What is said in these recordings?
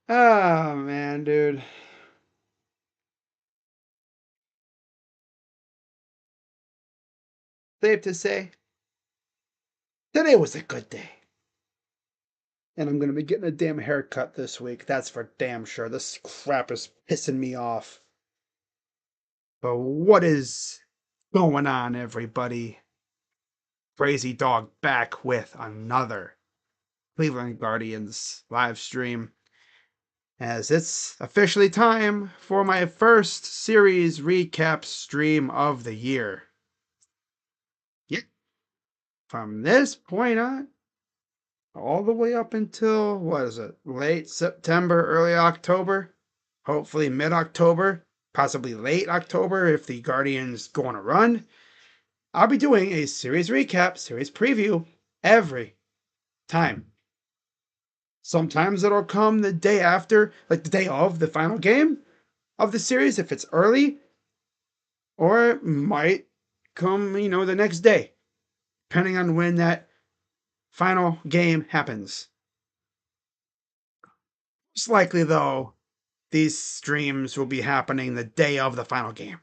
Oh man, dude. Safe to say, today was a good day. And I'm gonna be getting a damn haircut this week. That's for damn sure. This crap is pissing me off. But what is going on, everybody? Crazy Dog back with another Cleveland Guardians live stream. As it's officially time for my first series recap stream of the year. Yep. From this point on, all the way up until, what is it, late September, early October, hopefully mid October, possibly late October if the Guardians go on a run. I'll be doing a series recap, series preview every time. Sometimes it'll come the day after, like the day of the final game of the series if it's early, or it might come, the next day, depending on when that final game happens. Most likely, though, these streams will be happening the day of the final game.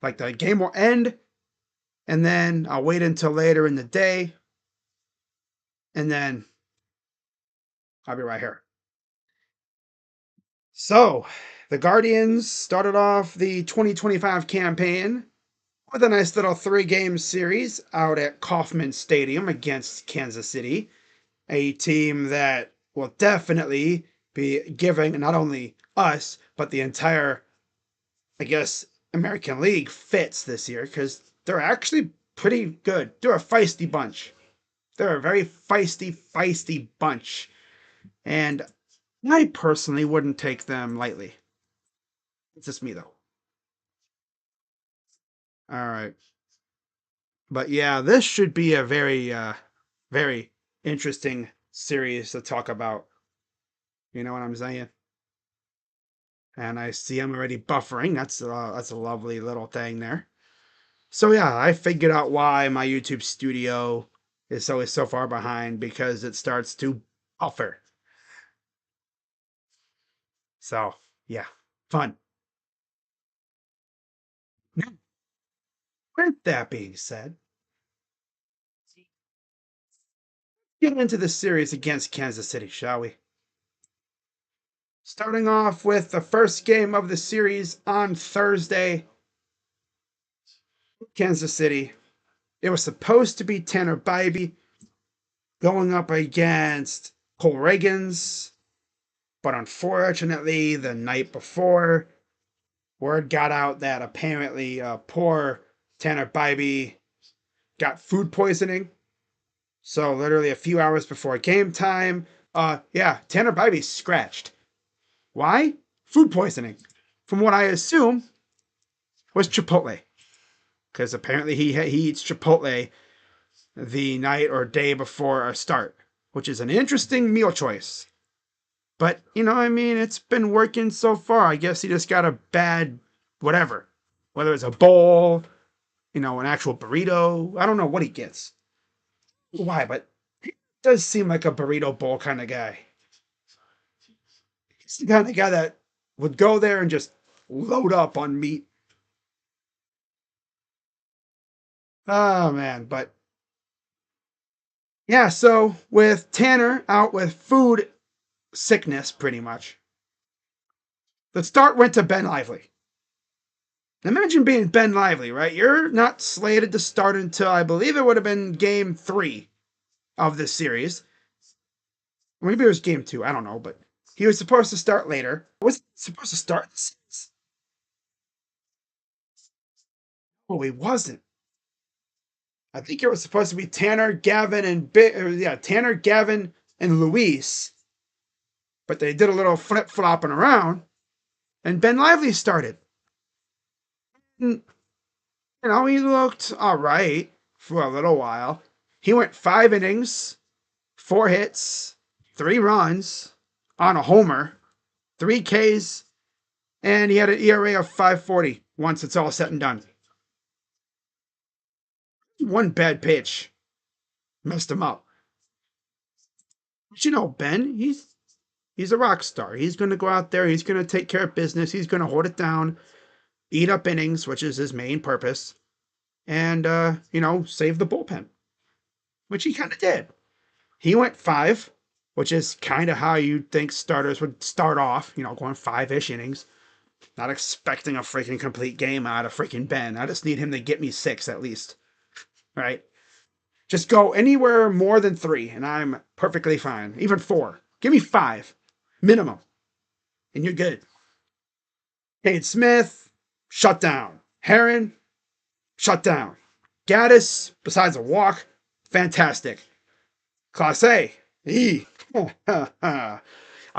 Like the game will end, and then I'll wait until later in the day, and then I'll be right here. So, the Guardians started off the 2025 campaign with a nice little 3-game series out at Kauffman Stadium against Kansas City, a team that will definitely be giving not only us, but the entire, I guess, American League fits this year because they're actually pretty good. They're a feisty bunch. They're a very feisty bunch. And I personally wouldn't take them lightly. It's just me, though. All right. But yeah, this should be a very interesting series to talk about. You know what I'm saying? And I see I'm already buffering. That's a lovely little thing there. So yeah, I figured out why my YouTube studio is always so far behind because it starts to buffer. So yeah, fun. Now, with that being said, get into the series against Kansas City, shall we? Starting off with the first game of the series on Thursday, Kansas City. It was supposed to be Tanner Bybee going up against Cole Reagans, but unfortunately, the night before, word got out that apparently poor Tanner Bybee got food poisoning. So literally a few hours before game time, yeah, Tanner Bybee scratched. Why? Food poisoning. From what I assume was Chipotle, because apparently he eats Chipotle the night or day before a start, which is an interesting meal choice. But, I mean, it's been working so far. I guess he just got a bad whatever. Whether it's a bowl, an actual burrito. I don't know what he gets. Why, but he does seem like a burrito bowl kind of guy. He's the kind of guy that would go there and just load up on meat. Oh, man. But yeah, so with Tanner out with food sickness, pretty much, the start went to Ben Lively. Imagine being Ben Lively, right? You're not slated to start until I believe it would have been game 3 of this series. Maybe it was game 2. I don't know, but he was supposed to start later. Was he supposed to start this series? Oh, he wasn't. I think it was supposed to be Tanner, Gavin, and Tanner, Gavin, and Luis. But they did a little flip flopping around, and Ben Lively started. And, he looked all right for a little while. He went 5 innings, 4 hits, 3 runs on a homer, 3 Ks, and he had an ERA of 5.40 once it's all said and done. One bad pitch messed him up. But Ben, He's a rock star. He's going to go out there. He's going to take care of business. He's going to hold it down, eat up innings, which is his main purpose, and, save the bullpen, which he kind of did. He went 5, which is kind of how you'd think starters would start off, going 5-ish innings. Not expecting a freaking complete game out of freaking Ben. I just need him to get me 6 at least. Right? Just go anywhere more than 3, and I'm perfectly fine. Even 4. Give me 5. Minimum. And you're good. Cade Smith, shut down. Heron, shut down. Gaddis, besides a walk, fantastic. Class A, E. I'll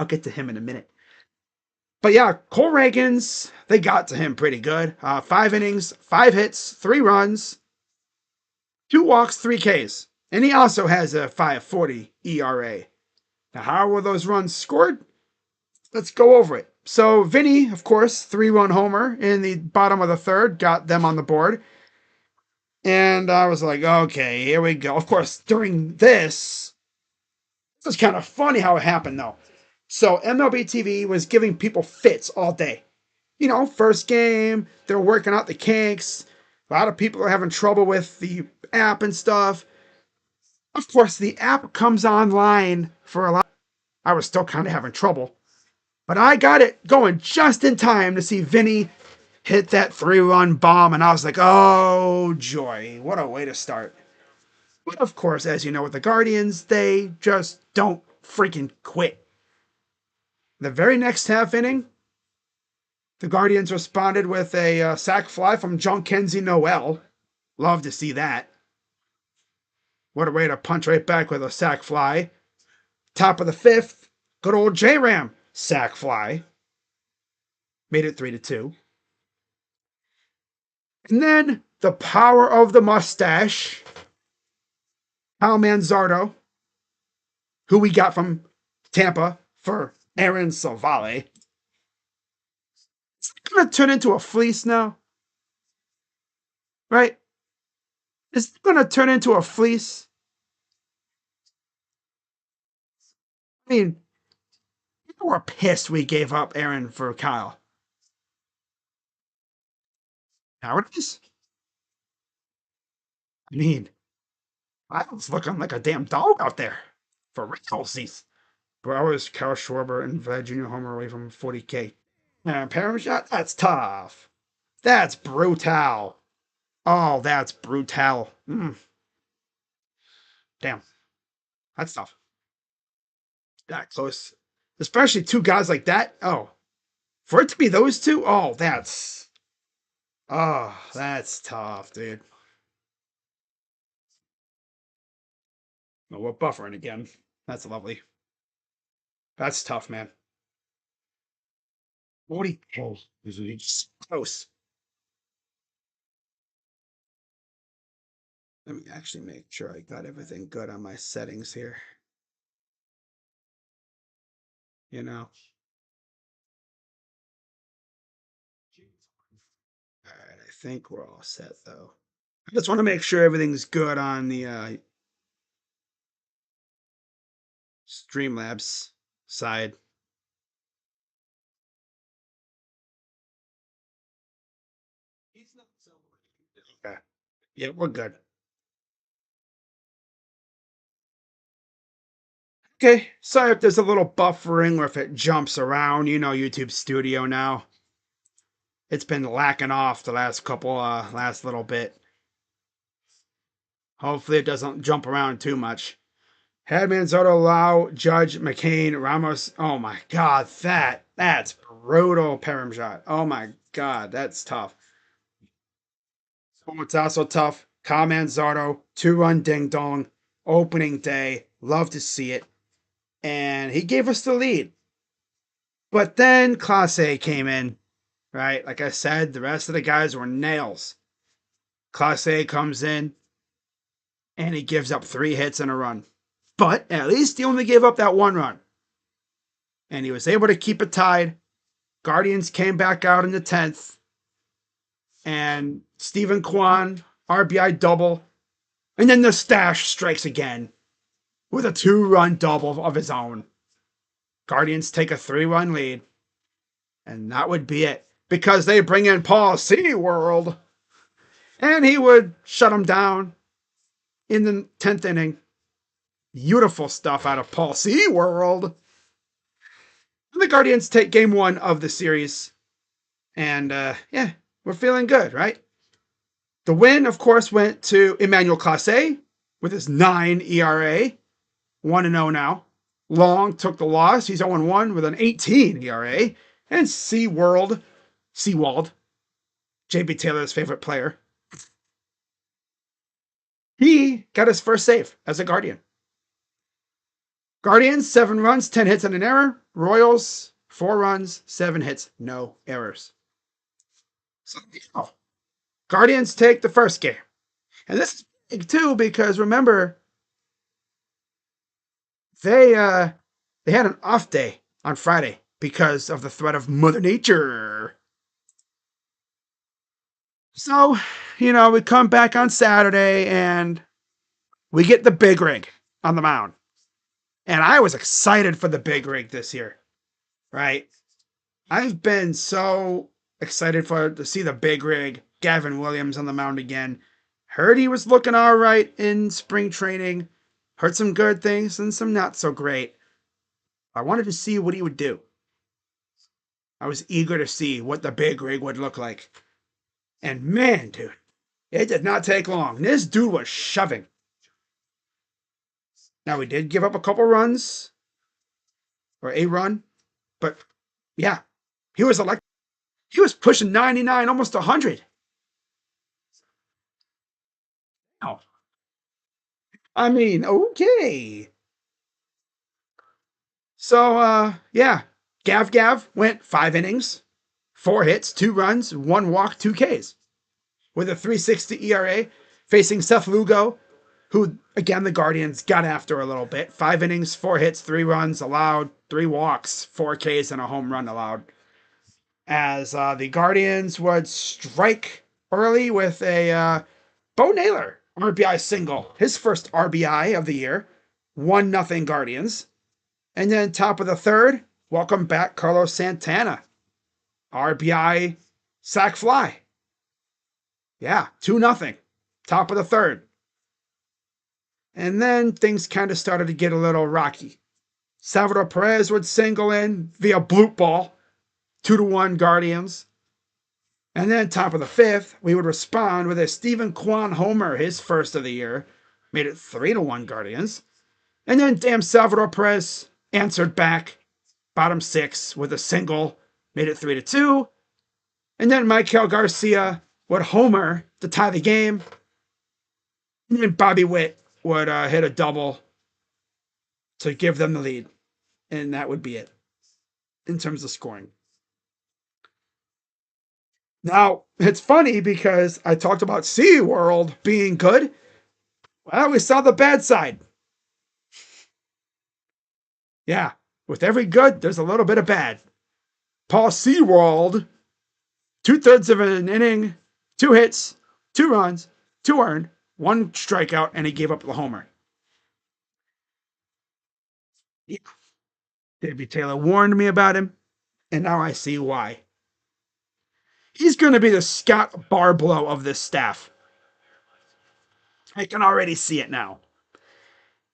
get to him in a minute. But yeah, Cole Reagans, they got to him pretty good. 5 innings, 5 hits, 3 runs, 2 walks, 3 Ks. And he also has a 5.40 ERA. Now, how were those runs scored? Let's go over it. So, Vinny, of course, 3-run homer in the bottom of the 3rd, got them on the board. And I was like, okay, here we go. Of course, during this was kind of funny how it happened, though. So, MLB TV was giving people fits all day. First game, they're working out the kinks. A lot of people are having trouble with the app and stuff. Of course, the app comes online for a lot. I was still kind of having trouble. But I got it going just in time to see Vinny hit that 3-run bomb. And I was like, oh, joy. What a way to start. But of course, as you know, with the Guardians, they just don't freaking quit. The very next half inning, the Guardians responded with a sac fly from John Kenzie Noel. Love to see that. What a way to punch right back with a sac fly. Top of the 5th, good old J-Ram, sac fly. Made it 3-2. And then the power of the mustache, Al Manzardo, who we got from Tampa for Aaron Savale. It's going to turn into a fleece now. Right? It's going to turn into a fleece. I mean, people were pissed we gave up Aaron for Kyle. Now it is. I mean, I was looking like a damn dog out there. For realsies. But I was Kyle Schwarber and Vlad Jr. Homer away from 40K. And Parent shot? That's tough. That's brutal. Oh, that's brutal. Damn. That's tough. That close. Especially 2 guys like that. Oh. For it to be those 2? Oh, that's tough, dude. Oh, we're buffering again. That's lovely. That's tough, man. 40. Oh, this is close. Let me actually make sure I got everything good on my settings here. Alright, I think we're all set, though. I just want to make sure everything's good on the Streamlabs side. Okay. Yeah, we're good. Okay, sorry if there's a little buffering or if it jumps around. YouTube Studio now. It's been lacking off the last little bit. Hopefully it doesn't jump around too much. Hadman, Soto, Lau, Judge, McCain, Ramos. Oh my God, that's brutal Param shot. Oh my God, that's tough. What's also tough, Kyle Manzardo, 2-run ding dong, opening day. Love to see it. And he gave us the lead. But then Class A came in, right? Like I said, the rest of the guys were nails. Class A comes in, and he gives up 3 hits and a run. But at least he only gave up that 1 run. And he was able to keep it tied. Guardians came back out in the 10th. And Stephen Kwan, RBI double. And then the stash strikes again with a 2-run double of his own. Guardians take a 3-run lead, and that would be it. Because they bring in Paul SeaWorld, and he would shut them down in the 10th inning. Beautiful stuff out of Paul SeaWorld. The Guardians take game 1 of the series, and yeah, we're feeling good, right? The win, of course, went to Emmanuel Clase with his 9 ERA, 1-0 now. Long took the loss. He's 0-1 with an 18 ERA. And Seawald, JB Taylor's favorite player, he got his first save as a Guardian. Guardians, 7 runs, 10 hits and an error. Royals, 4 runs, 7 hits, no errors. So, Guardians take the first game. And this is big too, because remember, they had an off day on Friday because of the threat of Mother Nature. So, we come back on Saturday and we get the big rig on the mound. And I was excited for the big rig this year, right? I've been so excited to see the big rig, Gavin Williams on the mound again. Heard he was looking all right in spring training. Heard some good things and some not so great. I wanted to see what he would do. I was eager to see what the big rig would look like. And man, dude, it did not take long. This dude was shoving. Now, we did give up a couple runs, or a run, but yeah, he was electric. He was pushing 99, almost 100. Oh, I mean, okay. So, yeah, Gav went 5 innings, 4 hits, 2 runs, 1 walk, 2 Ks, with a 3.60 ERA, facing Seth Lugo, who, again, the Guardians got after a little bit. 5 innings, 4 hits, 3 runs allowed, 3 walks, 4 Ks, and a home run allowed. As the Guardians would strike early with a Bo Naylor RBI single, his first RBI of the year, 1-0 Guardians. And then top of the third, welcome back Carlos Santana, RBI sac fly. Yeah, 2-0, top of the third. And then things kind of started to get a little rocky. Salvador Perez would single in via bloop ball, 2-1 Guardians. And then top of the 5th, we would respond with a Stephen Kwan homer, his first of the year, made it 3-1 Guardians. And then damn Salvador Perez answered back, bottom 6 with a single, made it 3-2. And then Michael Garcia would homer to tie the game. And then Bobby Witt would hit a double to give them the lead. And that would be it in terms of scoring. Now, it's funny because I talked about SeaWorld being good. Well, we saw the bad side. Yeah, with every good, there's a little bit of bad. Paul SeaWorld, 2/3 of an inning, 2 hits, 2 runs, 2 earned, 1 strikeout, and he gave up the homer. Yeah. Davey Taylor warned me about him, and now I see why. He's going to be the Scott Barblow of this staff. I can already see it now.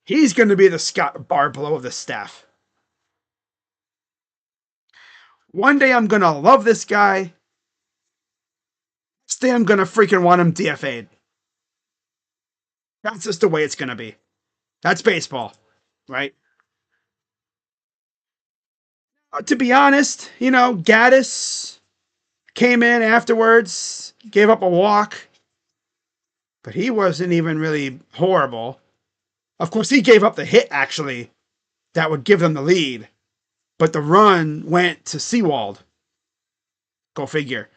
He's going to be the Scott Barblow of this staff. One day I'm going to love this guy. Next day I'm going to freaking want him DFA'd. That's just the way it's going to be. That's baseball, right? To be honest, Gaddis came in afterwards, gave up a walk, but he wasn't even really horrible. Of course, he gave up the hit, actually, that would give them the lead, but the run went to Seawald. Go figure.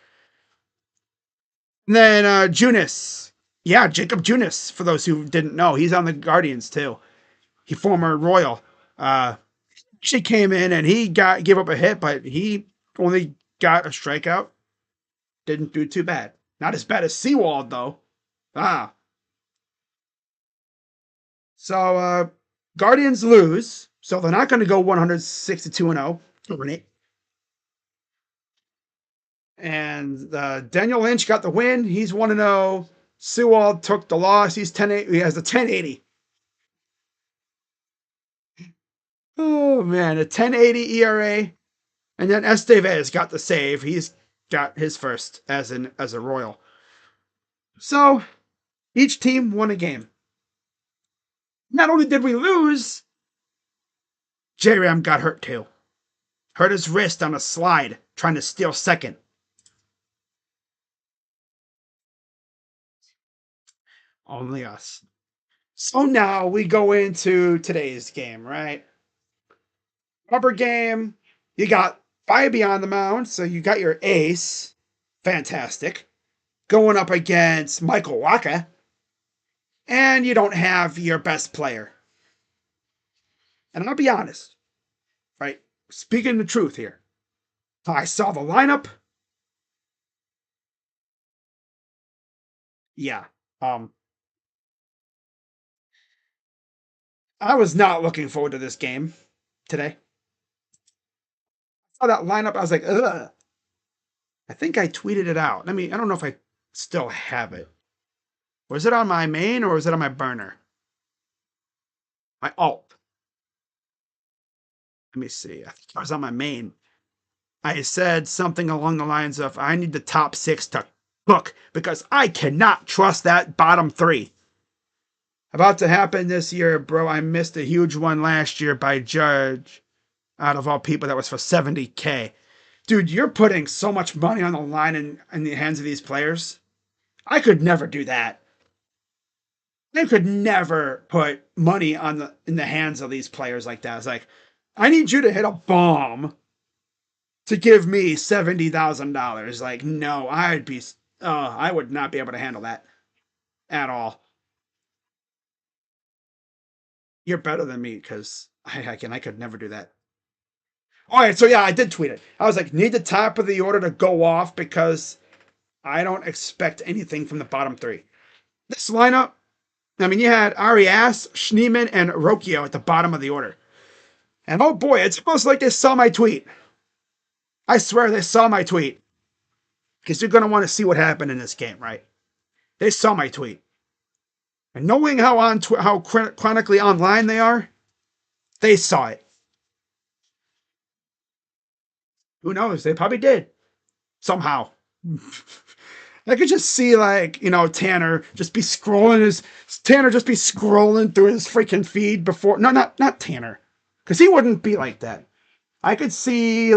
And then Junis. Yeah, Jacob Junis, for those who didn't know. He's on the Guardians, too. He former Royal. She came in and he gave up a hit, but he only got a strikeout. Didn't do too bad. Not as bad as Seawald, though. So, Guardians lose. So they're not going to go 162-0 over it. And Daniel Lynch got the win. He's 1-0. Sewald took the loss. He's 10. He has a 1080. Oh man, a 1080 ERA. And then Estevez got the save. He's got his first as a Royal. So each team won a game. Not only did we lose, J-Ram got hurt too. Hurt his wrist on a slide trying to steal second. Only us. So now we go into today's game, right? Rubber game. You got Bibee on the mound, so you got your ace. Fantastic. Going up against Michael Wacha. And you don't have your best player. And I'll be honest, right? Speaking the truth here. I saw the lineup. Yeah. I was not looking forward to this game today. I saw that lineup. I was like, ugh. I think I tweeted it out. I don't know if I still have it. Was it on my main or was it on my burner? My alt. Let me see. I think it was on my main. I said something along the lines of, I need the top 6 to cook because I cannot trust that bottom 3. About to happen this year, bro. I missed a huge one last year by Judge. Out of all people, that was for 70K. Dude, you're putting so much money on the line in the hands of these players. I could never do that. I could never put money in the hands of these players like that. It's like, I need you to hit a bomb to give me $70,000. Like, no, I would not be able to handle that at all. You're better than me because I could never do that. All right, so yeah, I did tweet it. I was like, need the top of the order to go off because I don't expect anything from the bottom 3. This lineup, you had Arias, Schneemann, and Rocchio at the bottom of the order. And oh boy, it's almost like they saw my tweet. I swear they saw my tweet. Because you're going to want to see what happened in this game, right? They saw my tweet. And knowing how chronically online they are, they saw it. Who knows? They probably did. Somehow. I could just see Tanner just be scrolling through his freaking feed before. No, not Tanner. Because he wouldn't be like that. I could see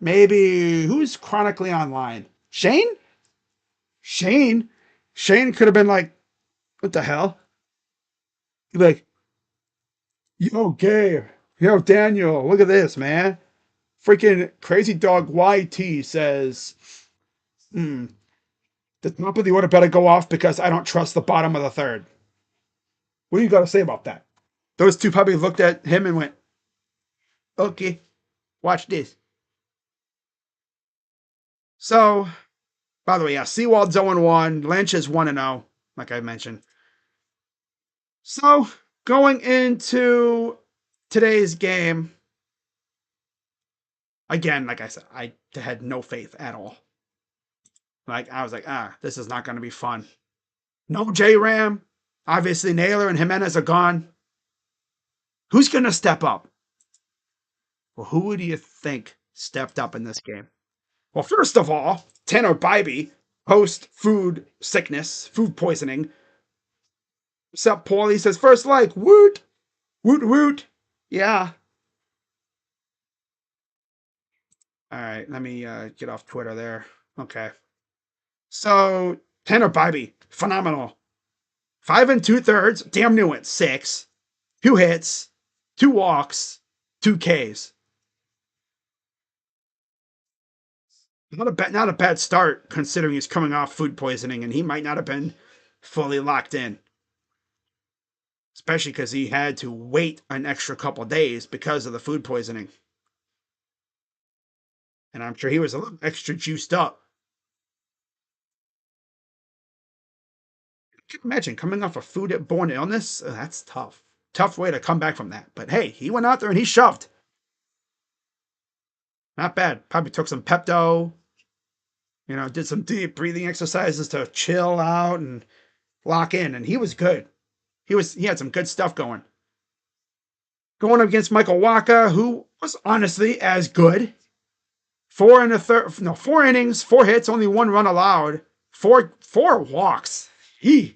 maybe who's chronically online? Shane? Shane could have been like, what the hell? He'd be like, yo, Gabe, yo, Daniel, look at this, man. Freaking Crazy Dog YT says, the top of the order better go off because I don't trust the bottom of the 3rd. What do you got to say about that? Those two probably looked at him and went, okay, watch this. So, by the way, yeah, Sewald's 0-1, Lynch is 1-0, like I mentioned. So, going into today's game, again, like I said, I had no faith at all. I was like, this is not going to be fun. No J-Ram. Obviously, Naylor and Jimenez are gone. Who's going to step up? Well, who do you think stepped up in this game? Well, first of all, Tanner Bibee, post food poisoning. What's up, Paulie? Says, first like, woot, woot, woot. Yeah. All right, let me get off Twitter there. Okay. So, Tanner Bibee, phenomenal. 5 2/3, damn near went 6. 2 hits, 2 walks, 2 Ks. Not a bad start considering he's coming off food poisoning and he might not have been fully locked in. Especially because he had to wait an extra couple days because of the food poisoning. And I'm sure he was a little extra juiced up. I can imagine coming off a food-borne illness. That's tough. tough way to come back from that. But hey, he went out there and he shoved. Not bad. Probably took some Pepto, did some deep breathing exercises to chill out and lock in, and he was good. He had some good stuff going. Going up against Michael Wacha, who was honestly as good. 4 innings, 4 hits, only 1 run allowed, four walks. 2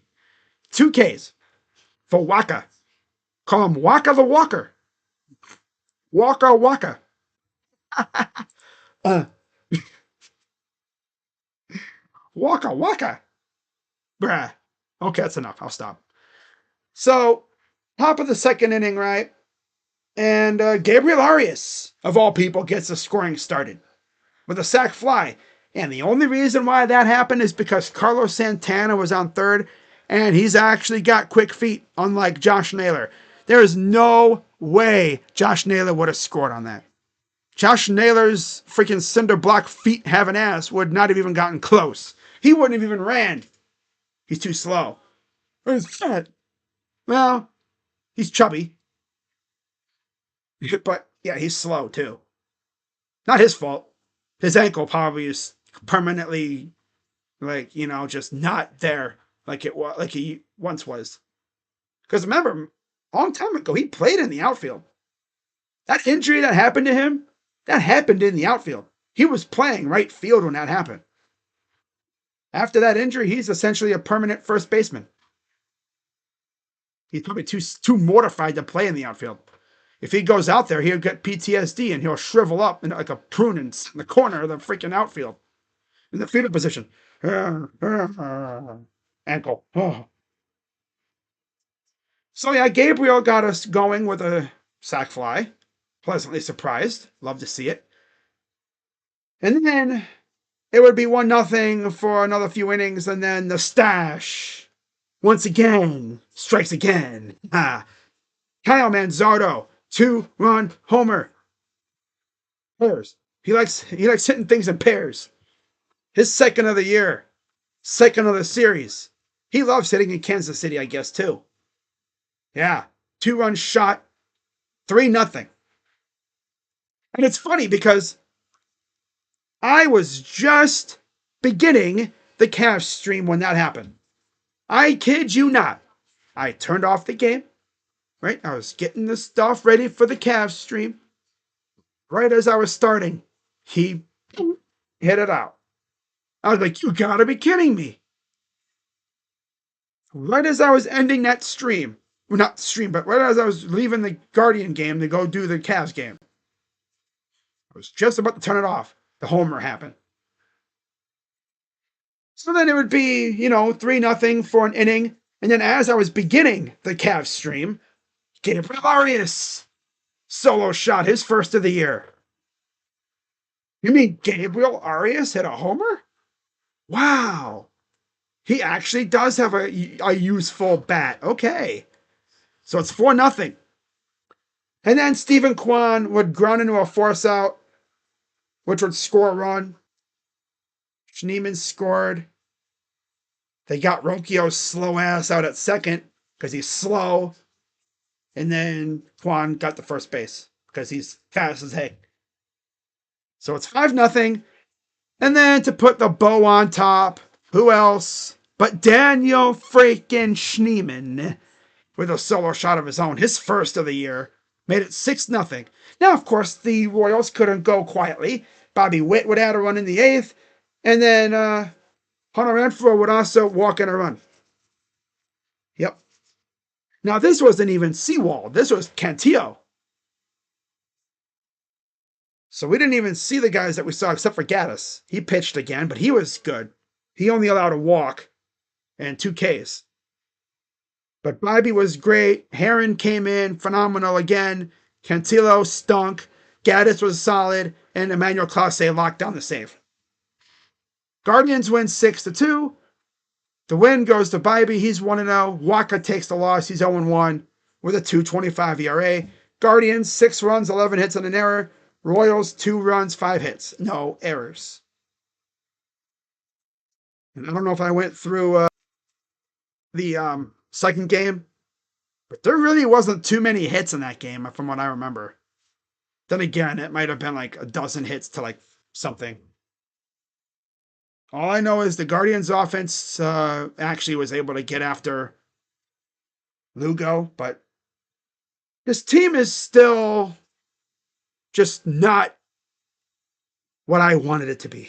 Ks for Wacha. Call him Wacha the Walker. Walker Wacha. uh, Waka Waka. Bruh. Okay, that's enough. I'll stop. So, top of the second inning, right? And Gabriel Arias, of all people, gets the scoring started with a sac fly. And the only reason why that happened is because Carlos Santana was on third, and he's actually got quick feet, unlike Josh Naylor. There is no way Josh Naylor would have scored on that. Josh Naylor's freaking cinder block feet having ass would not have even gotten close. He wouldn't have even ran. He's too slow. He's fat. Well, he's chubby. But yeah, he's slow too. Not his fault. His ankle probably is permanently just not there like he once was. Because remember, a long time ago, he played in the outfield. That injury that happened to him, that happened in the outfield. He was playing right field when that happened. After that injury, he's essentially a permanent first baseman. He's probably too mortified to play in the outfield. If he goes out there, he'll get PTSD and he'll shrivel up like a prune in the corner of the freaking outfield in the fetal position. Ankle. Oh. So yeah, Gabriel got us going with a sac fly. Pleasantly surprised. Love to see it. And then it would be 1-0 for another few innings, and then the stash once again strikes again. Kyle Manzardo, 2-run homer. Pairs. He likes hitting things in pairs. His second of the year, second of the series. He loves hitting in Kansas City, I guess, too. Yeah, 2-run shot, 3-0. And it's funny because I was just beginning the Cavs stream when that happened. I kid you not. I turned off the game, right? I was getting the stuff ready for the Cavs stream. Right as I was starting, he hit it out. I was like, you gotta be kidding me. Right as I was ending that stream, well, not stream, but right as I was leaving the Guardian game to go do the Cavs game, I was just about to turn it off. The homer happened. So then it would be, 3-0 for an inning. And then as I was beginning the Cavs stream, Gabriel Arias solo shot, his first of the year. You mean Gabriel Arias hit a homer? Wow. He actually does have a useful bat. Okay. So it's 4-0. And then Stephen Kwan would ground into a force out, which would score a run. Schneemann scored. They got Rocchio's slow ass out at second because he's slow. And then Kwan got the first base because he's fast as heck. So it's 5-0. And then to put the bow on top, who else but Daniel freaking Schneemann with a solo shot of his own, his first of the year, made it 6-0. Now, of course, the Royals couldn't go quietly. Bobby Witt would add a run in the 8th, and then Hunter Renfroe would also walk in a run. Yep. Now, this wasn't even Seawald. This was Cantillo. So we didn't even see the guys that we saw except for Gaddis. He pitched again, but he was good. He only allowed a walk and 2 Ks. But Bobby was great. Heron came in, phenomenal again. Cantillo stunk. Gaddis was solid. And Emmanuel Clase locked down the save. Guardians win 6-2. The win goes to Bobby. He's 1-0. Wacha takes the loss. He's 0-1 with a 2.25 ERA. Guardians, 6 runs, 11 hits and an error. Royals, 2 runs, 5 hits. No errors. And I don't know if I went through the second game, But there really wasn't too many hits in that game, from what I remember. Then again, it might have been like a dozen hits to like something. All I know is the Guardians offense actually was able to get after Lugo, but his team is still just not what I wanted it to be.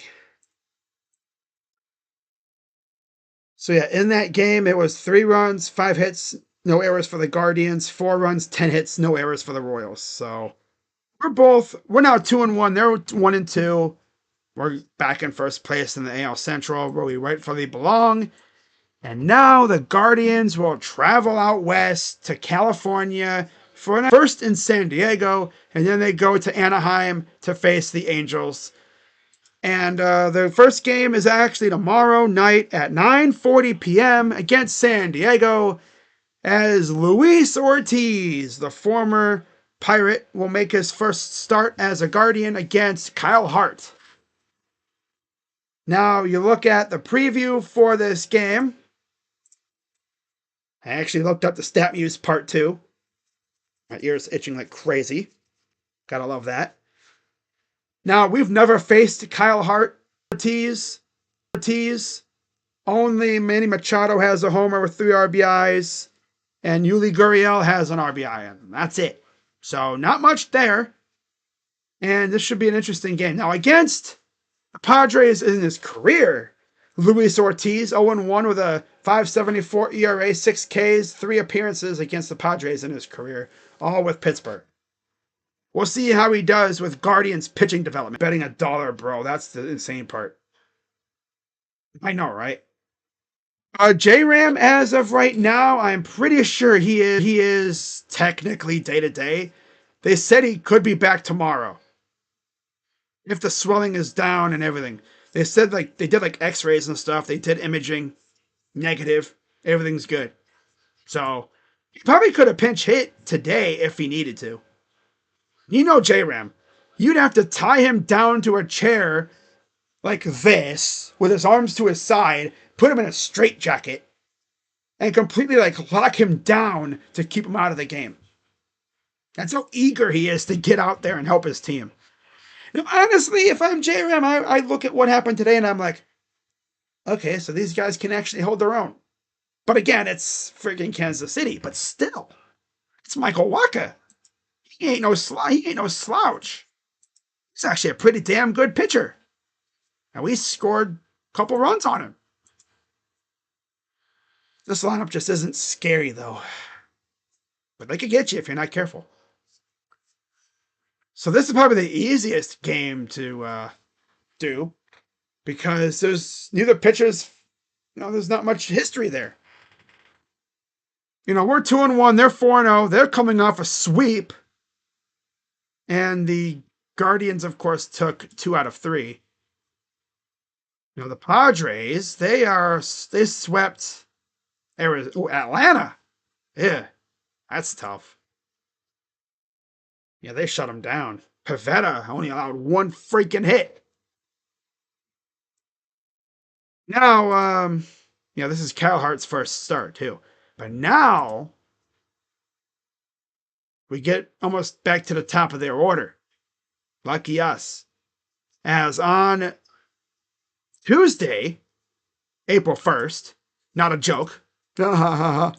So yeah, in that game, it was 3 runs, 5 hits, no errors for the Guardians, 4 runs, 10 hits, no errors for the Royals. So we're now 2-1. They're 1-2. We're back in first place in the AL Central, where we rightfully belong. And now the Guardians will travel out west to California for first in San Diego, and then they go to Anaheim to face the Angels. And the first game is actually tomorrow night at 9:40 p.m. against San Diego, as Luis Ortiz, the former Pirate, will make his first start as a Guardian against Kyle Hart. Now, you look at the preview for this game. I actually looked up the stat muse part 2. My ears itching like crazy. Gotta love that. Now, we've never faced Kyle Hart. Ortiz. Only Manny Machado has a homer with 3 RBIs, and Yuli Gurriel has an RBI, and that's it. So, not much there. And this should be an interesting game. Now, against the Padres in his career, Luis Ortiz, 0-1 with a 5.74 ERA, 6 Ks, 3 appearances against the Padres in his career, all with Pittsburgh. We'll see how he does with Guardians pitching development. Betting $1, bro. That's the insane part. I know, right? J-Ram, as of right now, I'm pretty sure he is technically day-to-day. They said he could be back tomorrow, if the swelling is down and everything. They said like they did like x-rays and stuff. They did imaging, negative. Everything's good. So he probably could have pinch hit today if he needed to. You know J-Ram. You'd have to tie him down to a chair like this, with his arms to his side, put him in a straitjacket, and completely like lock him down to keep him out of the game. That's how eager he is to get out there and help his team. Now, honestly, if I'm J-Ram, I look at what happened today and I'm like, okay, so these guys can actually hold their own. But again, it's freaking Kansas City. But still, it's Michael Wacha. He ain't no slouch. He's actually a pretty damn good pitcher. And we scored a couple runs on him. This lineup just isn't scary, though. But they could get you if you're not careful. So this is probably the easiest game to do, because there's neither pitchers, there's not much history there. We're 2-1, they're 4-0, they're coming off a sweep. And the Guardians, of course, took 2 out of 3. The Padres, they swept Atlanta. Yeah, that's tough. Yeah, they shut them down. Pavetta only allowed 1 freaking hit. Now, this is Kyle Hart's first start, too. But now, we get almost back to the top of their order. Lucky us. As on Tuesday, April 1st, not a joke. Yeah,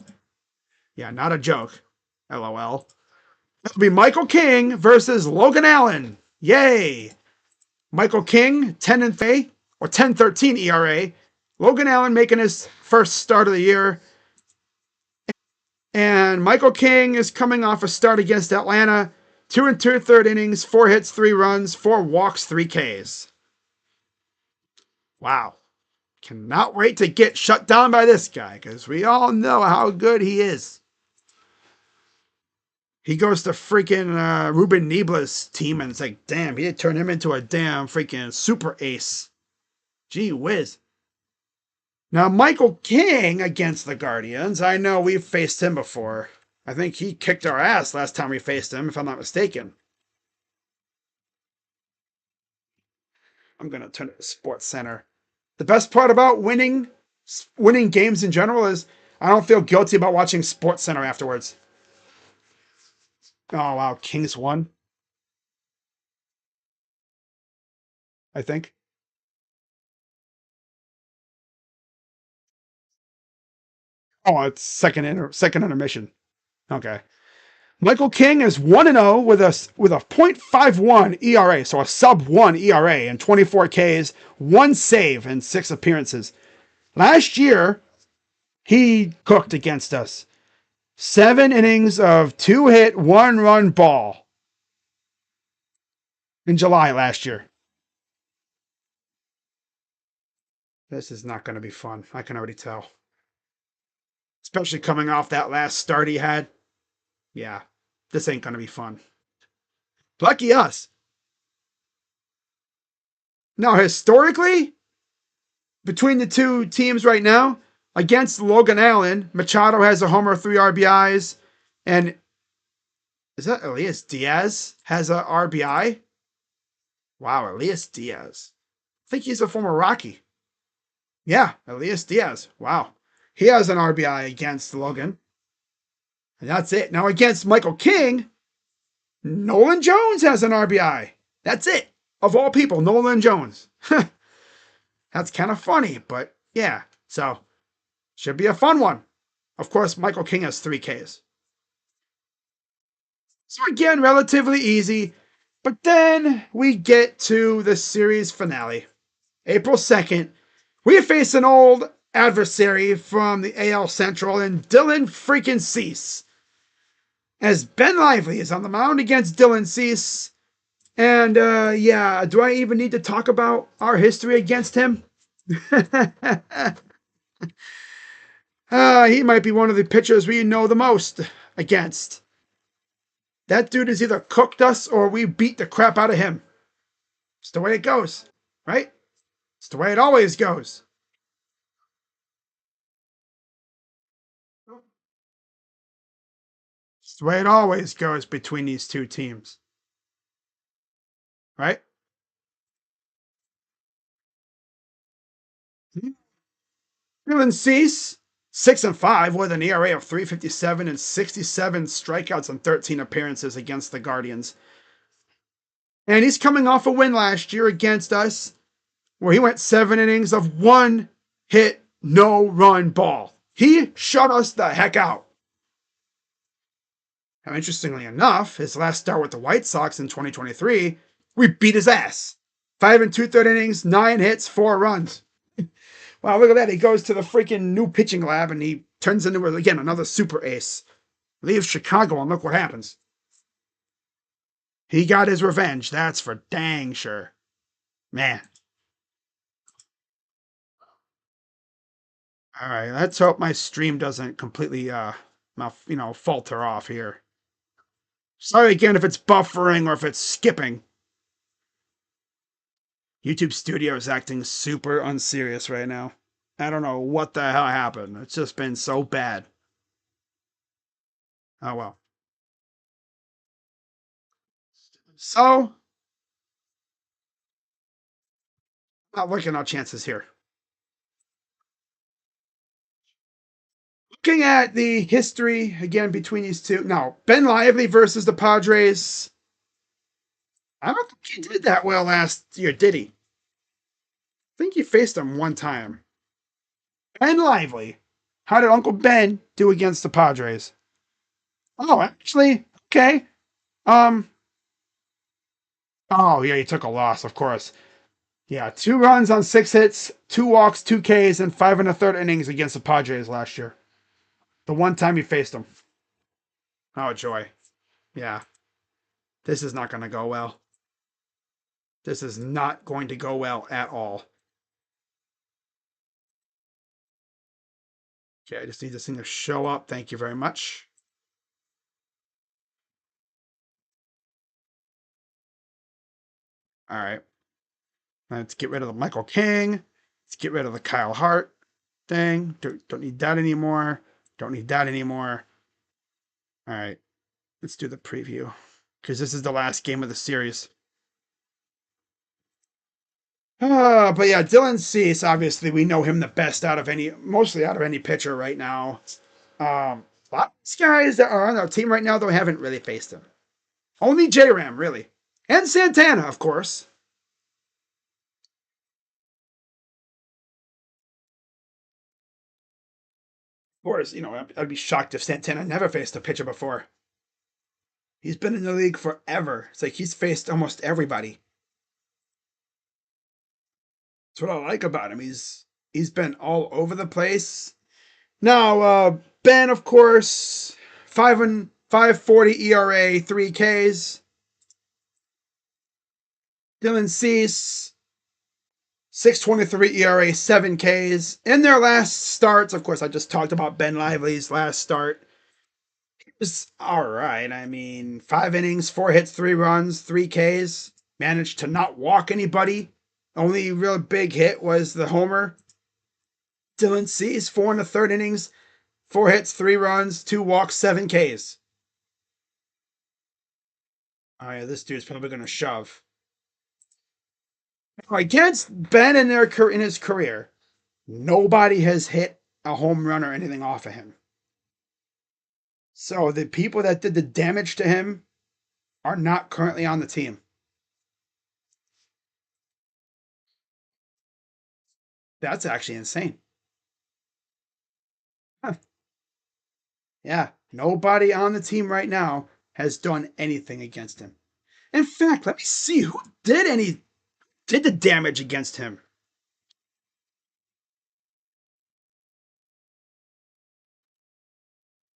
not a joke. LOL. It'll be Michael King versus Logan Allen. Yay! Michael King, 10-3 or 10-13 ERA. Logan Allen making his first start of the year. And Michael King is coming off a start against Atlanta. 2 2/3 innings, 4 hits, 3 runs, 4 walks, 3 Ks. Wow. Cannot wait to get shut down by this guy, because we all know how good he is. He goes to freaking Ruben Nibla's team, and it's like, damn, he did turn him into a damn freaking super ace. Gee whiz. Now, Michael King against the Guardians, I know we've faced him before. I think he kicked our ass last time we faced him, if I'm not mistaken. I'm going to turn it to Sports Center. The best part about winning games in general is I don't feel guilty about watching Sports Center afterwards. Oh wow, Kings won, I think. Oh, it's second intermission. Okay. Michael King is 1-0 with a .51 ERA, so a sub 1 ERA and 24 Ks, one save and 6 appearances. Last year, he cooked against us. 7 innings of 2-hit, 1-run ball in July last year. This is not going to be fun. I can already tell. Especially coming off that last start he had. Yeah, this ain't going to be fun. Lucky us. Now, historically, between the two teams right now, against Logan Allen, Machado has a homer, 3 RBIs, and is that Elias Diaz has a RBI? Wow, Elias Diaz. I think he's a former Rocky. Yeah, Elias Diaz. Wow. He has an RBI against Logan. And that's it. Now against Michael King, Nolan Jones has an RBI. That's it. Of all people, Nolan Jones. That's kind of funny, but yeah. So, should be a fun one. Of course, Michael King has 3 Ks. So again, relatively easy. But then we get to the series finale. April 2nd, we face an old adversary from the AL Central in Dylan freaking Cease. As Ben Lively is on the mound against Dylan Cease. And yeah, do I even need to talk about our history against him? He might be one of the pitchers we know the most against. That dude has either cooked us or we beat the crap out of him. It's the way it goes, right? It's the way it always goes. It's the way it always goes between these two teams, right? Dylan Cease, 6-5 with an ERA of 3.57 and 67 strikeouts and 13 appearances against the Guardians. And he's coming off a win last year against us, where he went 7 innings of 1 hit, no run ball. He shut us the heck out. Now, interestingly enough, his last start with the White Sox in 2023, we beat his ass. 5 2/3 innings, 9 hits, 4 runs. Wow, look at that. He goes to the freaking new pitching lab and he turns into, again, another super ace. Leaves Chicago and look what happens. He got his revenge. That's for dang sure. Man. All right, let's hope my stream doesn't completely, falter off here. Sorry again if it's buffering or if it's skipping. YouTube Studio is acting super unserious right now. I don't know what the hell happened. It's just been so bad. Oh well. So, not looking at chances here. Looking at the history again between these two. Now, Ben Lively versus the Padres. I don't think he did that well last year, did he? I think he faced him one time. Ben Lively. How did Uncle Ben do against the Padres? Oh, actually, okay. Um. Oh yeah, he took a loss, of course. Yeah, 2 runs on 6 hits, 2 walks, 2 Ks, and 5 1/3 innings against the Padres last year. The one time he faced them. Oh joy. Yeah. This is not going to go well. This is not going to go well at all. Okay, I just need this thing to show up. Thank you very much. All right. Let's get rid of the Michael King. Let's get rid of the Kyle Hart thing. Don't need that anymore. Don't need that anymore. All right. Let's do the preview because this is the last game of the series. But yeah, Dylan Cease, obviously, we know him the best mostly out of any pitcher right now. A lot of these guys that are on our team right now, though, haven't really faced him. Only J-Ram, really. And Santana, of course. Of course, I'd be shocked if Santana never faced a pitcher before. He's been in the league forever. It's like he's faced almost everybody. That's what I like about him. He's been all over the place. Now, Ben, of course, 5.40 ERA, 3 Ks. Dylan Cease, 6.23 ERA, 7 Ks. In their last starts, of course, I just talked about Ben Lively's last start. It was all right. I mean, 5 innings, 4 hits, 3 runs, 3 Ks. Managed to not walk anybody. Only real big hit was the homer. Dylan Cease, 4 in the third innings, 4 hits, 3 runs, 2 walks, 7 Ks. Oh yeah, this dude's probably gonna shove. Against Ben in his career, nobody has hit a home run or anything off of him. So the people that did the damage to him are not currently on the team. That's actually insane. Huh. Yeah, nobody on the team right now has done anything against him. In fact, let me see who did the damage against him.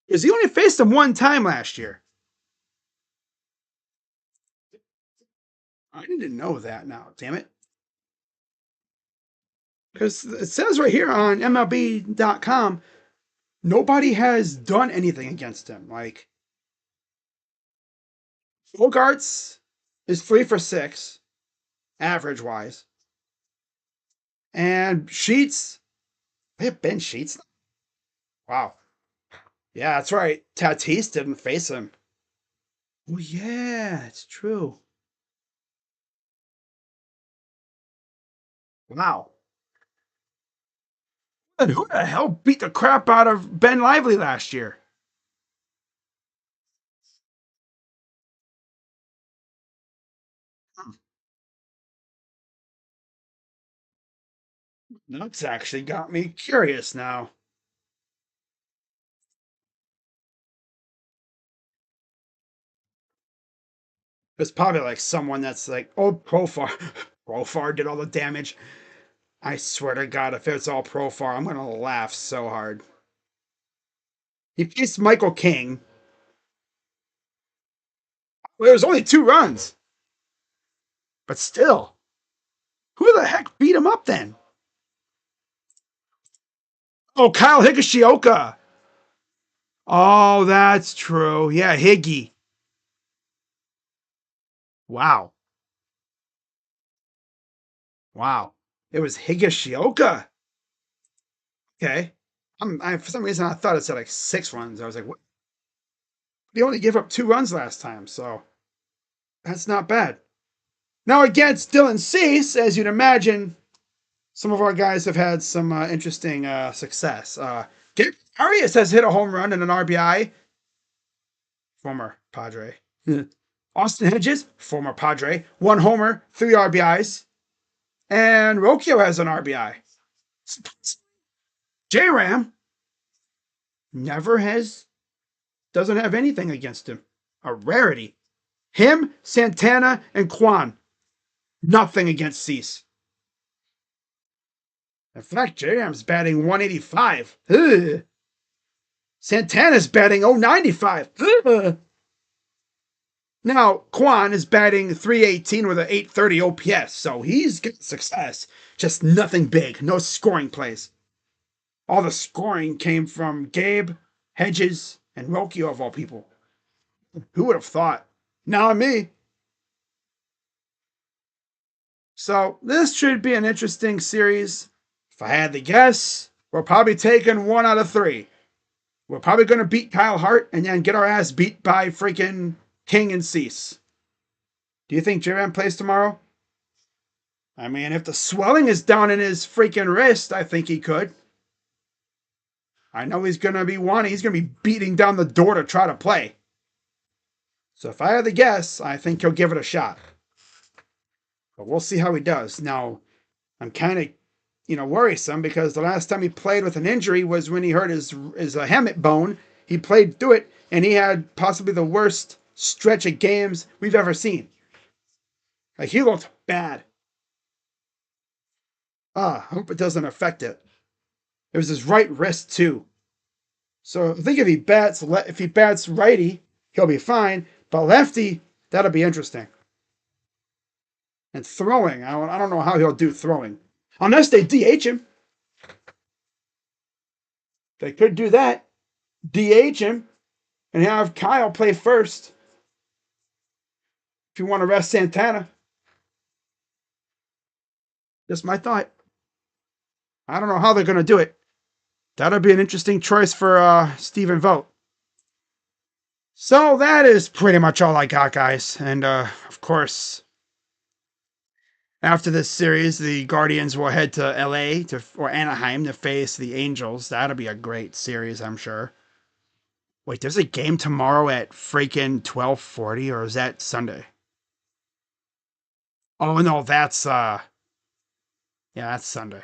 Because he only faced him one time last year. I didn't know that now, damn it. Because it says right here on MLB.com, nobody has done anything against him. Like, Bogarts is 3 for 6, average wise. And Sheets, they have Ben Sheets. Wow. Yeah, that's right. Tatis didn't face him. Oh, yeah, it's true. Wow. And who the hell beat the crap out of Ben Lively last year? That's actually got me curious now. It's probably like someone that's like, oh, Profar. Profar did all the damage. I swear to God, if it's all Profar, I'm going to laugh so hard. He faced Michael King. Well, it was only 2 runs. But still, who the heck beat him up then? Oh, Kyle Higashioka. Oh, that's true. Yeah, Higgy. Wow. Wow. It was Higashioka. Okay. For some reason, I thought it said like 6 runs. I was like, what? He only gave up 2 runs last time, so that's not bad. Now, against Dylan Cease, as you'd imagine, some of our guys have had some interesting success. Gabe Arias has hit a home run and an RBI. Former Padre. Austin Hedges, former Padre, 1 homer, 3 RBIs. And Rocchio has an RBI. J-Ram doesn't have anything against him. A rarity. Him, Santana, and Kwan. Nothing against Cease. In fact, J-Ram's batting 185. Ugh. Santana's batting 095. Ugh. Now, Kwan is batting 318 with an 830 OPS, so he's getting success. Just nothing big, no scoring plays. All the scoring came from Gabe, Hedges, and Rocchio, of all people. Who would have thought? Not me. So, this should be an interesting series. If I had to guess, we're probably taking 1 out of 3. We're probably going to beat Kyle Hart and then get our ass beat by freaking King and Cease. Do you think J-Ram plays tomorrow? I mean, if the swelling is down in his freaking wrist, I think he could. I know he's going to be beating down the door to try to play. So if I had to guess, I think he'll give it a shot. But we'll see how he does. Now, I'm kind of, worrisome because the last time he played with an injury was when he hurt his hamate bone. He played through it, and he had possibly the worst stretch of games we've ever seen. Like, he looked bad. I hope it doesn't affect it. It was his right wrist too. So I think if he bats righty, he'll be fine. But lefty, that'll be interesting. And throwing, I don't know how he'll do throwing, unless they DH him. They could do that. DH him and have Kyle play first. If you want to rest Santana, just my thought. I don't know how they're going to do it. That'll be an interesting choice for Stephen Vogt. So that is pretty much all I got, guys. And of course, after this series, the Guardians will head to LA or Anaheim to face the Angels. That'll be a great series, I'm sure. Wait, there's a game tomorrow at freaking 12:40, or is that Sunday? Oh no, that's Sunday.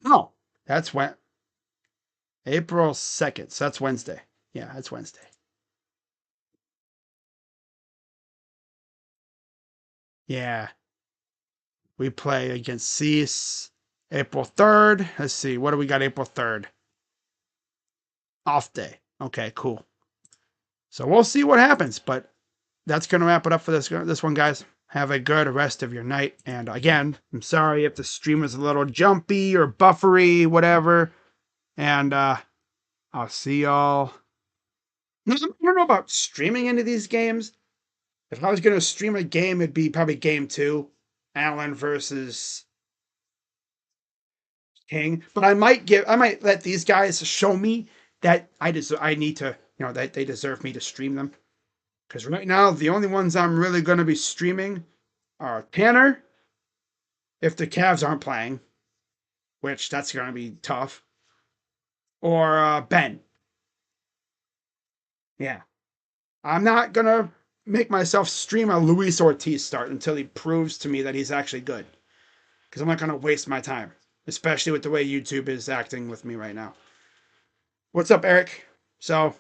No, that's when April 2nd. So that's Wednesday. Yeah, that's Wednesday. Yeah. We play against Cease April 3rd. Let's see. What do we got April 3rd? Off day. Okay, cool. So we'll see what happens, but that's going to wrap it up for this one, guys. Have a good rest of your night. And again, I'm sorry if the stream was a little jumpy or buffery, whatever. And I'll see y'all. I don't know about streaming into these games. If I was going to stream a game, it'd be probably game 2. Allen versus King. But I might let these guys show me that I need to, that they deserve me to stream them. Because right now, the only ones I'm really going to be streaming are Tanner, if the Cavs aren't playing, which that's going to be tough, or Ben. Yeah. I'm not going to make myself stream a Luis Ortiz start until he proves to me that he's actually good. Because I'm not going to waste my time, especially with the way YouTube is acting with me right now. What's up, Eric? So,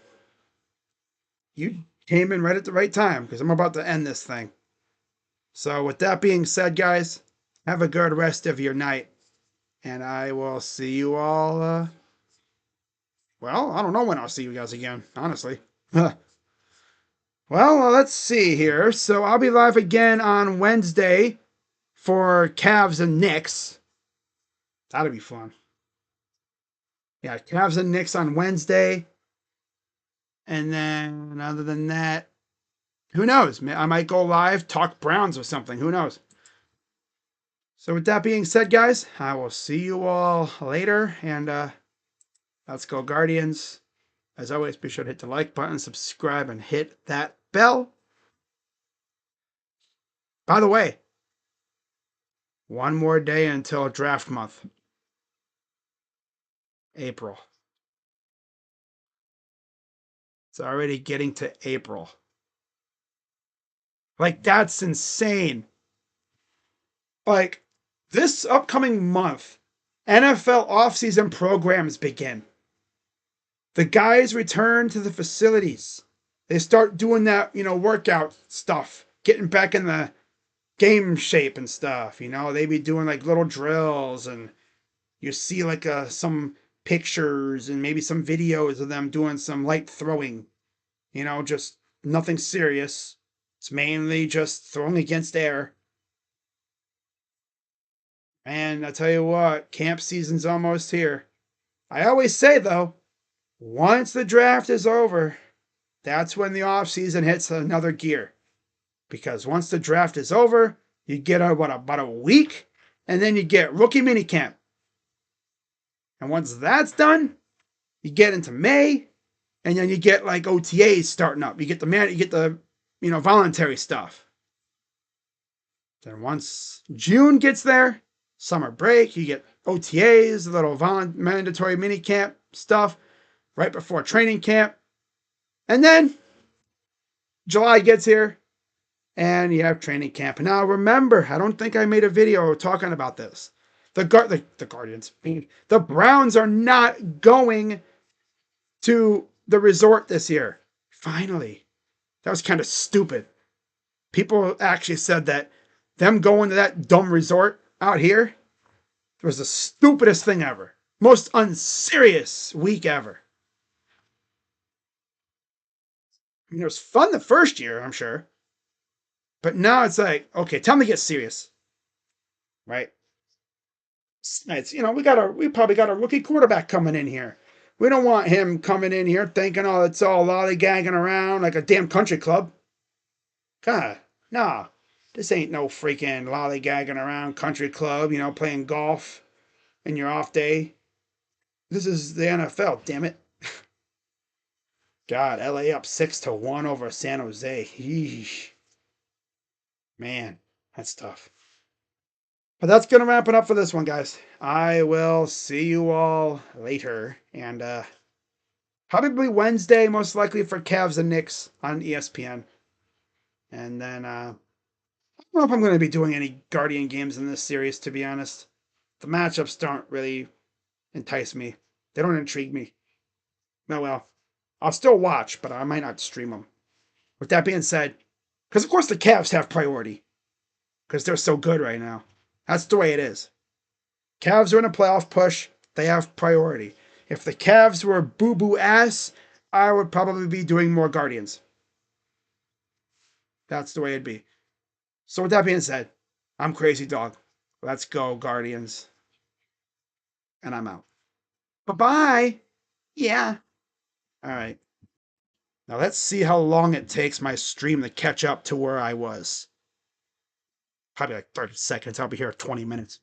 you came in right at the right time because I'm about to end this thing. So, with that being said, guys, have a good rest of your night. And I will see you all. Well, I don't know when I'll see you guys again, honestly. Well, let's see here. So, I'll be live again on Wednesday for Cavs and Knicks. That'll be fun. Yeah, Cavs and Knicks on Wednesday. And then, other than that, who knows? I might go live, talk Browns or something. Who knows? So with that being said, guys, I will see you all later. And let's go Guardians. As always, be sure to hit the like button, subscribe, and hit that bell. By the way, one more day until draft month. April. It's already getting to April. Like, that's insane. Like, this upcoming month, NFL offseason programs begin. The guys return to the facilities. They start doing that, workout stuff, getting back in the game shape and stuff. They be doing like little drills, and you see like some pictures and maybe some videos of them doing some light throwing. Just nothing serious. It's mainly just throwing against air. And I tell you what, camp season's almost here. I always say, though, once the draft is over, that's when the off season hits another gear. Because once the draft is over, you get about a week, and then you get rookie minicamp. And once that's done, you get into May, and then you get like OTAs starting up. You get the voluntary stuff. Then once June gets there, summer break, you get OTAs, a little mandatory minicamp stuff right before training camp. And then July gets here, and you have training camp. Now, remember, I don't think I made a video talking about this. The Guardians, the Browns are not going to the resort this year. Finally, that was kind of stupid. People actually said that them going to that dumb resort out here was the stupidest thing ever. Most unserious week ever. I mean, it was fun the first year, I'm sure. But now it's like, okay, tell me to get serious, right? It's, we probably got a rookie quarterback coming in here. We don't want him coming in here thinking, oh, it's all lollygagging around like a damn country club. God, nah. This ain't no freaking lollygagging around country club, playing golf in your off day. This is the NFL, damn it. God, LA up 6-1 over San Jose. Yeesh. Man, that's tough. But that's going to wrap it up for this one, guys. I will see you all later. And probably Wednesday, most likely for Cavs and Knicks on ESPN. And then I don't know if I'm going to be doing any Guardian games in this series, to be honest. The matchups don't really entice me. They don't intrigue me. No, well, I'll still watch, but I might not stream them. With that being said, because of course the Cavs have priority, because they're so good right now. That's the way it is. Cavs are in a playoff push. They have priority. If the Cavs were boo-boo ass, I would probably be doing more Guardians. That's the way it'd be. So with that being said, I'm Crazy Dog. Let's go, Guardians. And I'm out. Bye-bye. Yeah. All right. Now let's see how long it takes my stream to catch up to where I was. Probably like 30 seconds. I'll be here 20 minutes.